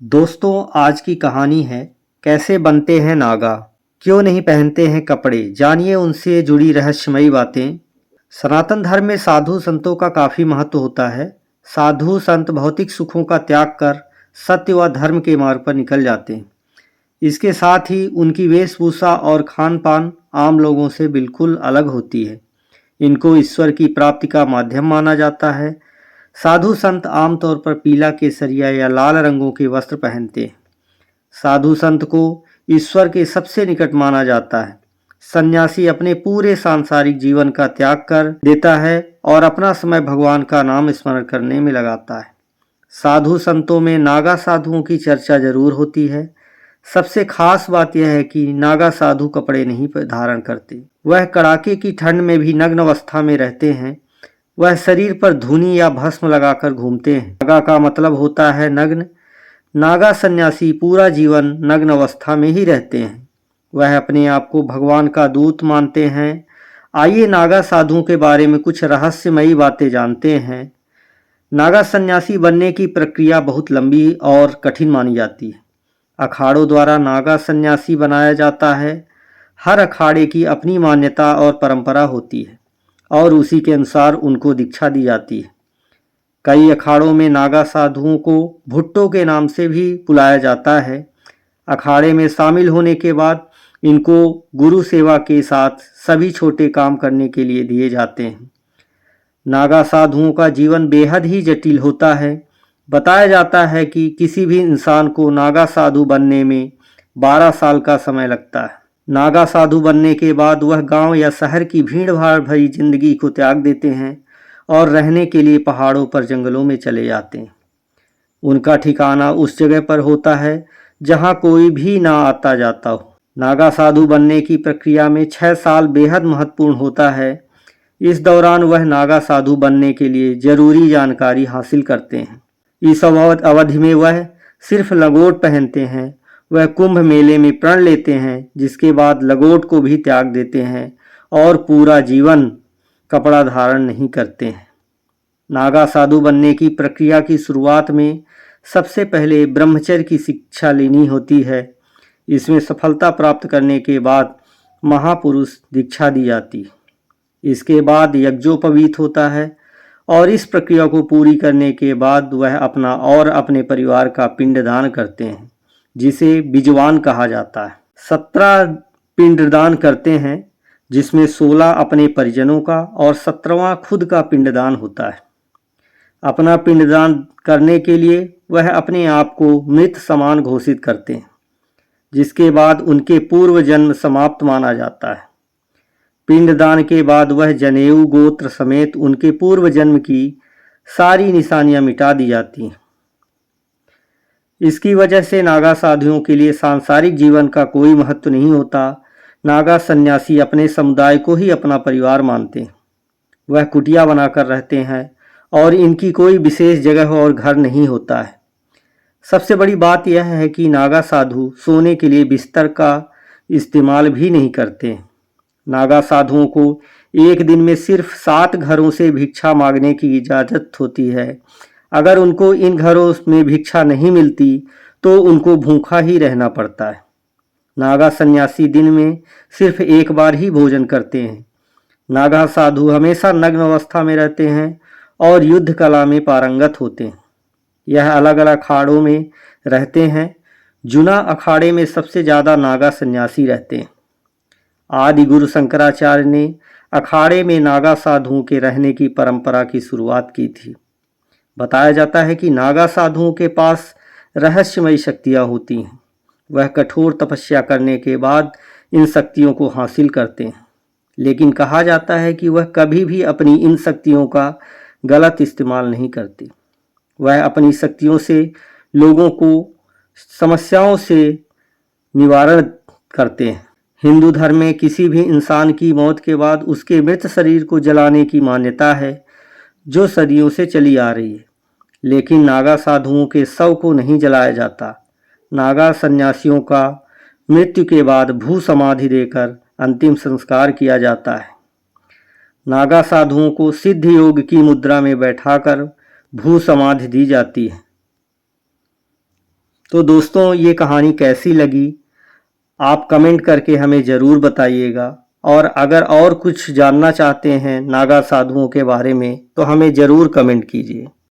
दोस्तों, आज की कहानी है कैसे बनते हैं नागा, क्यों नहीं पहनते हैं कपड़े। जानिए उनसे जुड़ी रहस्यमयी बातें। सनातन धर्म में साधु संतों का काफ़ी महत्व होता है। साधु संत भौतिक सुखों का त्याग कर सत्य व धर्म के मार्ग पर निकल जाते हैं। इसके साथ ही उनकी वेशभूषा और खान पान आम लोगों से बिल्कुल अलग होती है। इनको ईश्वर की प्राप्ति का माध्यम माना जाता है। साधु संत आमतौर पर पीला, केसरिया या लाल रंगों के वस्त्र पहनते हैं। साधु संत को ईश्वर के सबसे निकट माना जाता है। सन्यासी अपने पूरे सांसारिक जीवन का त्याग कर देता है और अपना समय भगवान का नाम स्मरण करने में लगाता है। साधु संतों में नागा साधुओं की चर्चा जरूर होती है। सबसे खास बात यह है कि नागा साधु कपड़े नहीं धारण करते। वह कड़ाके की ठंड में भी नग्न अवस्था में रहते हैं। वह शरीर पर धूनी या भस्म लगाकर घूमते हैं। नागा का मतलब होता है नग्न। नागा सन्यासी पूरा जीवन नग्न अवस्था में ही रहते हैं। वह अपने आप को भगवान का दूत मानते हैं। आइए नागा साधुओं के बारे में कुछ रहस्यमयी बातें जानते हैं। नागा सन्यासी बनने की प्रक्रिया बहुत लंबी और कठिन मानी जाती है। अखाड़ों द्वारा नागा सन्यासी बनाया जाता है। हर अखाड़े की अपनी मान्यता और परंपरा होती है और उसी के अनुसार उनको दीक्षा दी जाती है। कई अखाड़ों में नागा साधुओं को भुट्टो के नाम से भी बुलाया जाता है। अखाड़े में शामिल होने के बाद इनको गुरु सेवा के साथ सभी छोटे काम करने के लिए दिए जाते हैं। नागा साधुओं का जीवन बेहद ही जटिल होता है। बताया जाता है कि किसी भी इंसान को नागा साधु बनने में 12 साल का समय लगता है। नागा साधु बनने के बाद वह गांव या शहर की भीड़ भाड़ भरी जिंदगी को त्याग देते हैं और रहने के लिए पहाड़ों पर जंगलों में चले जाते हैं। उनका ठिकाना उस जगह पर होता है जहां कोई भी ना आता जाता हो। नागा साधु बनने की प्रक्रिया में 6 साल बेहद महत्वपूर्ण होता है। इस दौरान वह नागा साधु बनने के लिए जरूरी जानकारी हासिल करते हैं। इस अवधि में वह सिर्फ लंगोट पहनते हैं। वह कुंभ मेले में प्रण लेते हैं, जिसके बाद लंगोट को भी त्याग देते हैं और पूरा जीवन कपड़ा धारण नहीं करते हैं। नागा साधु बनने की प्रक्रिया की शुरुआत में सबसे पहले ब्रह्मचर्य की शिक्षा लेनी होती है। इसमें सफलता प्राप्त करने के बाद महापुरुष दीक्षा दी जाती है। इसके बाद यज्ञोपवीत होता है और इस प्रक्रिया को पूरी करने के बाद वह अपना और अपने परिवार का पिंडदान करते हैं, जिसे बिजवान कहा जाता है। 17 पिंडदान करते हैं, जिसमें 16 अपने परिजनों का और 17वां खुद का पिंडदान होता है। अपना पिंडदान करने के लिए वह अपने आप को मृत समान घोषित करते हैं, जिसके बाद उनके पूर्व जन्म समाप्त माना जाता है। पिंडदान के बाद वह जनेऊ गोत्र समेत उनके पूर्व जन्म की सारी निशानियां मिटा दी जाती हैं। इसकी वजह से नागा साधुओं के लिए सांसारिक जीवन का कोई महत्व नहीं होता। नागा सन्यासी अपने समुदाय को ही अपना परिवार मानते हैं। वह कुटिया बनाकर रहते हैं और इनकी कोई विशेष जगह और घर नहीं होता है। सबसे बड़ी बात यह है कि नागा साधु सोने के लिए बिस्तर का इस्तेमाल भी नहीं करते। नागा साधुओं को एक दिन में सिर्फ 7 घरों से भिक्षा मांगने की इजाज़त होती है। अगर उनको इन घरों में भिक्षा नहीं मिलती तो उनको भूखा ही रहना पड़ता है। नागा सन्यासी दिन में सिर्फ एक बार ही भोजन करते हैं। नागा साधु हमेशा नग्न अवस्था में रहते हैं और युद्ध कला में पारंगत होते हैं। यह अलग अलग अखाड़ों में रहते हैं। जुना अखाड़े में सबसे ज़्यादा नागा सन्यासी रहते हैं। आदि गुरु शंकराचार्य ने अखाड़े में नागा साधुओं के रहने की परंपरा की शुरुआत की थी। बताया जाता है कि नागा साधुओं के पास रहस्यमयी शक्तियाँ होती हैं। वह कठोर तपस्या करने के बाद इन शक्तियों को हासिल करते हैं, लेकिन कहा जाता है कि वह कभी भी अपनी इन शक्तियों का गलत इस्तेमाल नहीं करते। वह अपनी शक्तियों से लोगों को समस्याओं से निवारण करते हैं। हिंदू धर्म में किसी भी इंसान की मौत के बाद उसके मृत शरीर को जलाने की मान्यता है, जो सदियों से चली आ रही है। लेकिन नागा साधुओं के शव को नहीं जलाया जाता। नागा सन्यासियों का मृत्यु के बाद भू समाधि देकर अंतिम संस्कार किया जाता है। नागा साधुओं को सिद्ध योग की मुद्रा में बैठाकर भू समाधि दी जाती है। तो दोस्तों, ये कहानी कैसी लगी आप कमेंट करके हमें ज़रूर बताइएगा। और अगर और कुछ जानना चाहते हैं नागा साधुओं के बारे में तो हमें ज़रूर कमेंट कीजिए।